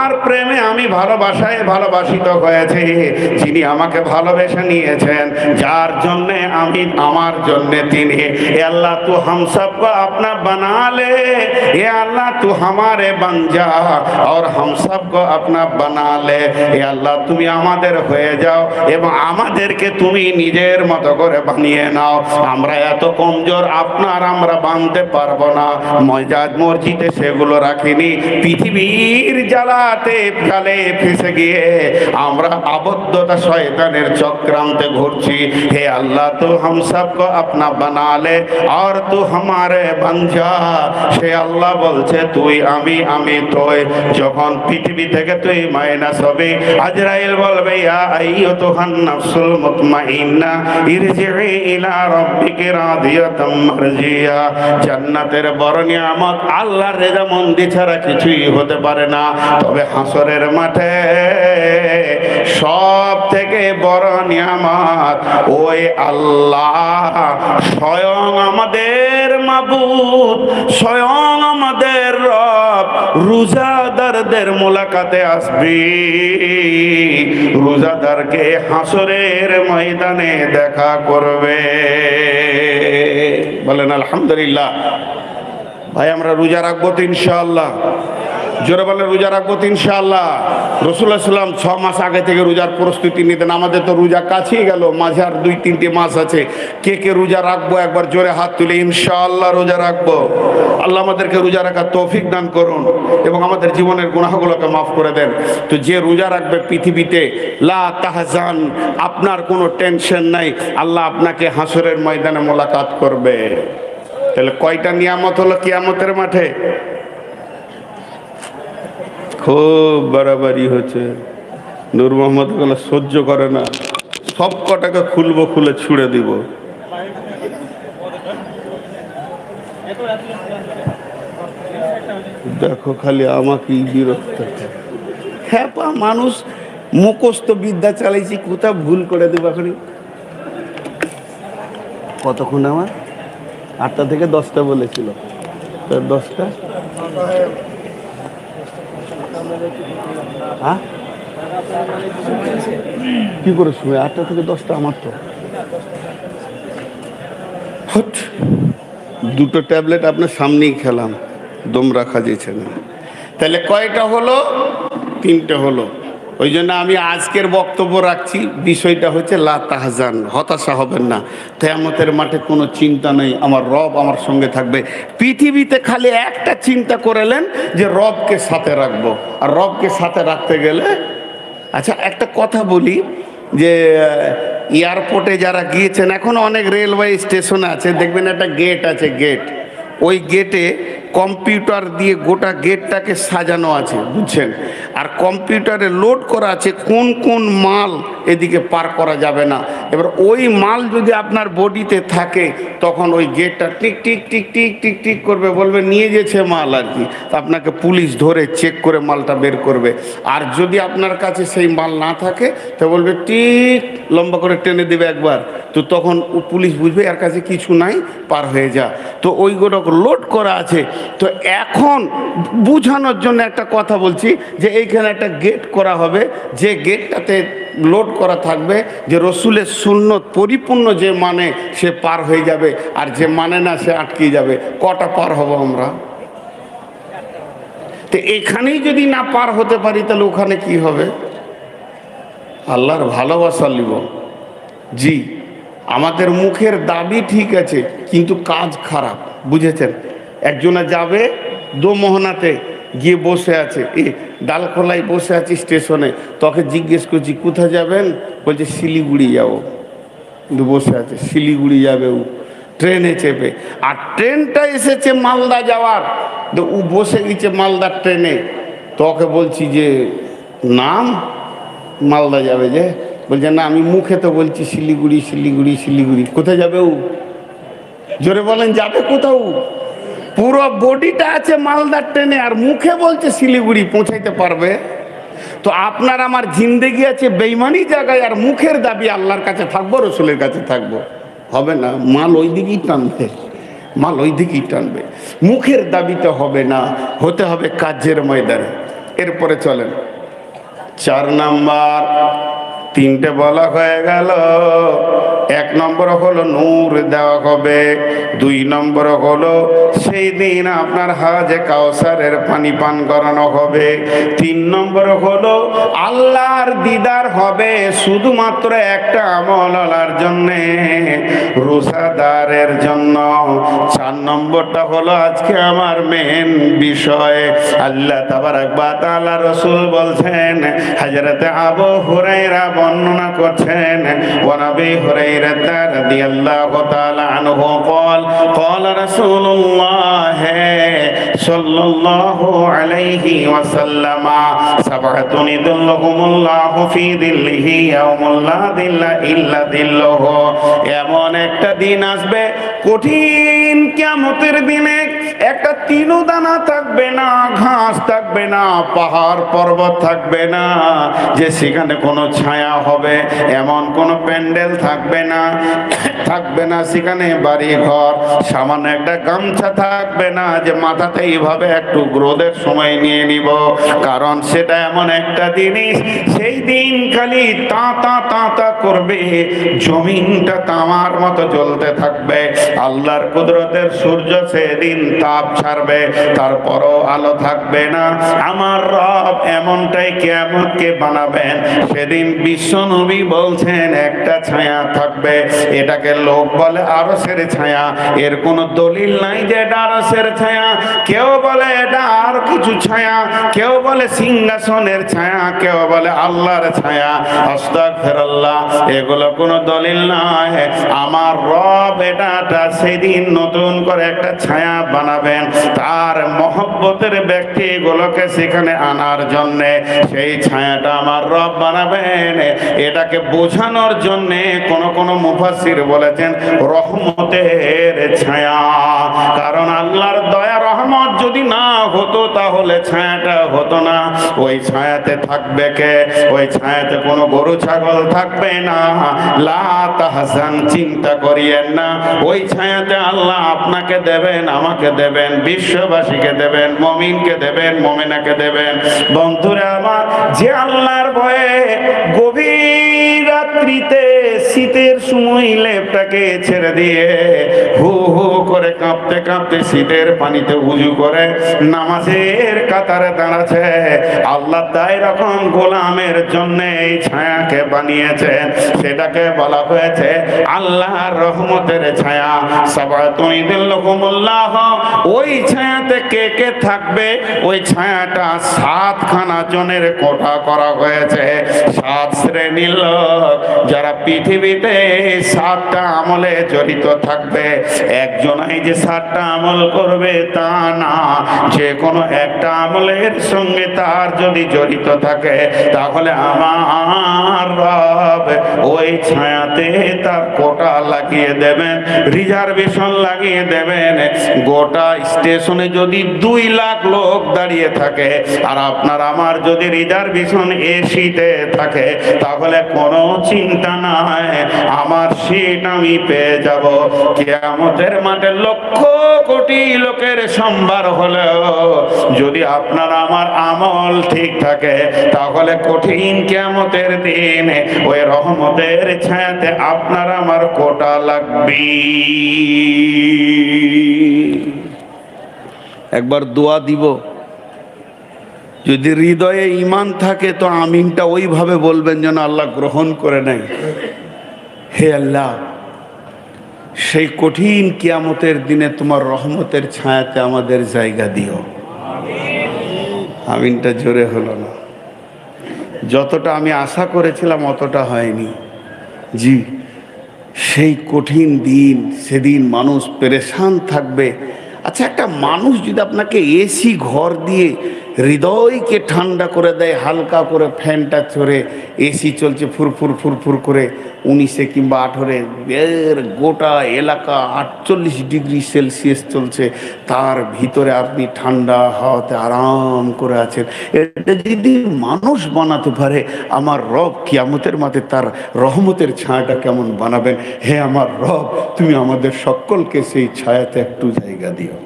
আর প্রেমে আমি ভালোবাসায় ভালোবাসিত হয়েছি, যিনি আমাকে ভালোবেসে নিয়েছেন, যার জন্যে আমি আমার জন্যে তিনি। এ আল্লাহ তু হাম সবকো আপনা বানা লে, এ আল্লাহ তু হামারে বন যা और हम सबको अपना बना ले। এ আল্লাহ তুমি আমাদের হয়ে যাও এবং আমাদেরকে তুমি নিজের মতো করে বানিয়ে নাও। আমরা এত কমজোর, আপনার আমরা বানতে পারবো না। মসজিদে সেগুলো রাখিনি, পৃথিবীর জ্বালাতে জালে ফেসে গিয়ে আমরা আবদ্ধতা শয়তানের চক্রান্তে ঘুরছি। হে আল্লাহ তু হাম সবকো আপনা বানা লে আর তু হামারে বন যা। সে আল্লাহ বলছে তুই আমি, আমি তুই। যখন পৃথিবী থেকে তুই মাইনাস হবে, আজরাইল বলবে ইয়া আইয়ুতুহান নাফসুল মুতমাইন্না ইরজিই ইলা রাব্বিকি রাদিয়াতাম মারজিয়া। জান্নাতের বড় নিয়ামত আল্লাহর রেজামন্দি ছাড়া কিছুই হতে পারে না। তবে হাসরের মাঠে সব থেকে বড় নিয়ামত ওই আল্লাহ স্বয়ং আমাদের মাবুদ, স্বয়ং আমাদের রব রোজাদারদের মোলাকাতে আসবে। রোজাদারকে হাসরের ময়দানে দেখা করবে। বলেন আলহামদুলিল্লাহ। ভাই আমরা রোজা রাখবো তো ইনশাআল্লাহ? জোরে বলে রোজা রাখবো তো ইনশাআল্লাহ? রাসূলুল্লাহ সাল্লাল্লাহু আলাইহি ওয়াসাল্লাম 6 মাস আগে থেকে রোজার প্রস্তুতি নিতেন। আমাদের তো রোজা কাছেই গেল, মাঝে আর 2-3 মাস আছে। কে কে রোজা রাখবো একবার জোরে হাত তুলে ইনশাআল্লাহ রোজা রাখবো। আল্লাহ আমাদেরকে রোজা রাখার তৌফিক দান করুন এবং আমাদের জীবনের গুনাহগুলোকে মাফ করে দেন। তো যে রোজা রাখবে পৃথিবীতে লা তাহজান, আপনার কোনো টেনশন নাই, আল্লাহ আপনাকে হাসরের ময়দানে মোলাকাত করবে। তাহলে কয়টা নিয়ামত হলো কিয়ামতের মাঠে? খুব বাড়াবাড়ি হচ্ছে। নূর মোহাম্মদ গুলো সহ্য করে না, সব কটাকে খুলবো, খুলে ছুড়ে দিব। দেখো খালি আমাকেই বিরক্ত। হ্যাঁ পা মানুষ মুখস্থ বিদ্যা চালাইছি, কোথাও ভুল করে দেবো। এখন কতক্ষণ আমার 8টা থেকে 10টা বলেছিল, 10টা হ্যাঁ কি করে শুনে 8টা থেকে 10টা? আমার তো দুটো ট্যাবলেট আপনার সামনেই খেলাম, দম রাখা যেছে না। তাহলে কয়টা হলো? 3টে হলো। ওই জন্য আমি আজকের বক্তব্য রাখছি, বিষয়টা হচ্ছে লা তাহজান, হতাশা হবেন না। কিয়ামতের মাঠে কোনো চিন্তা নেই, আমার রব আমার সঙ্গে থাকবে। পৃথিবীতে খালি একটা চিন্তা করেলেন যে রবকে সাথে রাখবো। আর রবকে সাথে রাখতে গেলে, আচ্ছা একটা কথা বলি, যে এয়ারপোর্টে যারা গিয়েছেন, এখন অনেক রেলওয়ে স্টেশনে আছে, দেখবেন একটা গেট আছে, গেট, ওই গেটে কম্পিউটার দিয়ে গোটা গেটটাকে সাজানো আছে, বুঝছেন? আর কম্পিউটারে লোড করা আছে কোন কোন মাল এদিকে পার করা যাবে না। এবার ওই মাল যদি আপনার বডিতে থাকে, তখন ওই গেটটা tick tick tick tick tick tick করবে, বলবে নিয়ে গেছে মাল আর কি। আপনাকে পুলিশ ধরে চেক করে মালটা বের করবে। আর যদি আপনার কাছে সেই মাল না থাকে, তো বলবে টিক, লম্বা করে টেনে দেবে একবার। তো তখন পুলিশ বুঝবে এর কাছে কিছু নাই, পার হয়ে যা। তো ওইগুলো লোড করা আছে। তো এখন বুঝানোর জন্য একটা কথা বলছি, যে এইখানে একটা গেট করা হবে, যে গেটটাতে লোড করা থাকবে যে রসুলের সুন্নত পরিপূর্ণ যে মানে সে পার হয়ে যাবে, আর যে মানে না সে আটকে যাবে। কটা পার হব আমরা? তো এখানেই যদি না পার হতে পারি, তাহলে ওখানে কি হবে? আল্লাহর ভালোবাসা লিব। জি, আমাদের মুখের দাবি ঠিক আছে, কিন্তু কাজ খারাপ, বুঝেছেন? একজনে যাবে দোমোহনাতে গিয়ে বসে আছে, ডালখোলায় বসে আছে স্টেশনে। তোকে জিজ্ঞেস করছি কোথায় যাবেন? বলছে শিলিগুড়ি যাবো। কিন্তু বসে আছে, শিলিগুড়ি যাবে ও ট্রেনে চেপে। আর ট্রেনটা এসেছে মালদা যাওয়ার, তো ও বসে গেছে মালদার ট্রেনে। তোকে বলছি যে নাম মালদা যাবে, যে বলছে না আমি মুখে তো বলছি শিলিগুড়ি শিলিগুড়ি শিলিগুড়ি। কোথায় যাবে ও? জোরে বলেন, যাবে কোথাও? পুরো বডিটা আছে মালদার ট্রেনে, আর মুখে বলছে শিলিগুড়ি। পৌঁছাইতে পারবে? তো আপনার আমার জিন্দেগি আছে বেঈমানি জায়গায়, আর মুখের দাবি আল্লাহর কাছে থাকবো, রসুলের কাছে থাকবো, হবে না। মাল ওই দিকেই টানবে, মাল ওই দিকেই টানবে। মুখের দাবিতে হবে না, হতে হবে কাজের ময়দানে। এরপরে চলেন 4 নাম্বার, 3টে বলা হয়ে গেল। 1 নম্বর হলো নূর দেওয়া হবে, 2 নম্বর হলো সেই দিন আপনার হাজে কাউসারের পানি পান করানো হবে, 3 নম্বর হলো আল্লাহর দিদার হবে শুধুমাত্র একটা আমলার জন্যে, রোজাদারের জন্য। 4 নম্বরটা হলো আজকে আমার মেন বিষয়। আল্লাহ তাবারাক ওয়া তাআলা রাসূল বলছেন, হযরত আবু হুরায়রা বর্ণনা করছেন, ওয়া নবী হুরায়রা রাদিয়াল্লাহু তাআলা আনহু قال قال رسول الله صلى الله عليه وسلم سبعة يظلهم الله في ظله يوم لا ظل إلا ظله। এমন একটা দিন আসবে কঠিন কিয়ামতের দিনে, একটা তিনও দানা থাকবে না, ঘাস থাকবে না, পাহাড় পর্বত থাকবে না, যে সেখানে কোনো ছায়া হবে এমন কোনো প্যান্ডেল থাকবে না, থাকবে না সেখানে বাড়ি ঘর, সামান্য একটা গামছা থাকবে না যে মাথাতে এইভাবে একটু রোদের সময় নিয়ে নিব। কারণ সেটা এমন একটা জিনিস, সেই দিন খালি তাঁতা তাঁতা করবে, জমিনটা তামার মতো জ্বলতে থাকবে। আল্লাহর কুদরতের সূর্য সেদিন তাপ ছাড়বে, তারপরও আলো থাকবে না। আমার রব এমনটাই কিয়ামতকে বানাবেন। সেদিন বিশ্ব নবী বলছেন একটা ছায়া থাকবে, এটাকে লোক বলে আরশের ছায়া। এর কোনো দলিল নাই যে এটা আরশের ছায়া। কেউ বলে এটা আর কিছু ছায়া, কেউ বলে সিংহাসনের ছায়া, কেউ বলে আল্লাহর ছায়া। আস্তাগফিরুল্লাহ, এগুলো কোনো দলিল নাই। আমার রব এটা সেদিন নতুন করে একটা ছায়া বানাবেন, তার মহব্বতের ব্যক্তিগুলোকে সেখানে আনার জন্যে সেই ছায়াটা আমার রব বানাবেন। এটাকে বোঝানোর জন্যে কোন মুফাসসির বলেছেন রহমতের ছায়া। কারণ আল্লাহর দয়া রহমত যদি না হতো তাহলে ছায়াটা হতো না। ওই ছায়াতে থাকবে কে? ওই ছায়াতে কোনো গরু ছাগল থাকবে না। লা তাহজান, চিন্তা করিয়েন না। ওই ছায়াতে আল্লাহ আপনাকে দেবেন, আমাকে দেবেন, বিশ্ববাসীকে দেবেন, মুমিনকে দেবেন, মুমিনাকে দেবেন। বন্ধুরা আমার, যে আল্লাহর ভয়ে গভীর রাত্রিতে শীতের সময় লেপটাকে ছেড়ে দিয়ে হু হু করে কাঁপতে কাঁপতে শীতের পানিতে উজু করে নামাজের কাতারে দাঁড়াচ্ছে, আল্লাহ তাই রকম গোলামের জন্য এই ছায়াকে বানিয়েছেন। সেটাকে বলা হয়েছে আল্লাহর রহমতের ছায়া। সাবাতুন ইযিল্লুহুমুল্লাহ। ওই ছায়াতে কে কে থাকবে? ওই ছায়াটা 7খানা জনের কোঠা করা হয়েছে। 7 শ্রেণীর লোক যারা পৃথিবীতে 7টা আমলে জড়িত থাকবে। একজনাই যে 7টা আমল করবে তা না, যে কোনো একটা আমলের সঙ্গে তার যদি জড়িত থাকে তাহলে আমার রব ওই ছায়াতে তার কোটা লাগিয়ে দেবেন, রিজার্ভেশন লাগিয়ে দেবেন। গোটা স্টেশনে যদি 2 লাখ লোক দাঁড়িয়ে থাকে আর আপনার আমার যদি রিজার্ভেশন এসিতে থাকে তাহলে কোনো চিন্তা নাই, আমার সিট আমি পেয়ে যাব। কিয়ামতের মাঠে লক্ষ কোটি লোকের সম্ভার হলেও যদি আপনার আমার আমল ঠিক থাকে তাহলে কঠিন কিয়ামতের দিন ওই রহমতের ছায়াতে আপনার আমার কোটা লাগবে। একবার দোয়া দিব, যদি হৃদয়ে ঈমান থাকে তো আমিনটা ওইভাবে বলবেন যেন আল্লাহ গ্রহণ করে নেয়। হে আল্লাহ, সেই কঠিন কিয়ামতের দিনে তোমার রহমতের ছায়াতে আমাদের জায়গা দিও। আমিনটা জোরে হলো না, যতটা আমি আশা করেছিলাম অতটা হয়নি। জি, সেই কঠিন দিন, সেদিন মানুষ পেরেশান থাকবে। আচ্ছা, একটা মানুষ যদি আপনাকে এসি ঘর দিয়ে হৃদয়কে ঠান্ডা করে দেয়, হালকা করে ফ্যানটা চড়ে এসি চলছে ফুরফুর ফুরফুর করে 19 কিংবা 18, এর গোটা এলাকা 48 ডিগ্রি সেলসিয়াস চলছে, তার ভিতরে আপনি ঠান্ডা হাওয়াতে আরাম করে আছেন। এটা যদি মানুষ বানাতে পারে, আমার রব কিয়ামতের মাঠে তার রহমতের ছায়াটা কেমন বানাবেন। হে আমার রব, তুমি আমাদের সকলকে সেই ছায়াতে একটু জায়গা দিও।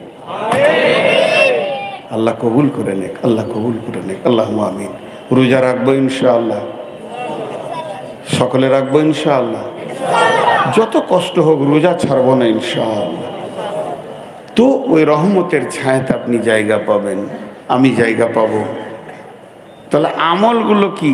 আল্লাহ কবুল করে নেক, আল্লাহ কবুল করে নেক, আল্লাহ আমিন। রোজা রাখবো ইনশাআল্লাহ, সকলে রাখবো ইনশাআল্লাহ। যত কষ্ট হোক রোজা ছাড়বো না ইনশাআল্লাহ। তো ওই রহমতের ছায়াতে আপনি জায়গা পাবেন, আমি জায়গা পাবো। তাহলে আমলগুলো কি?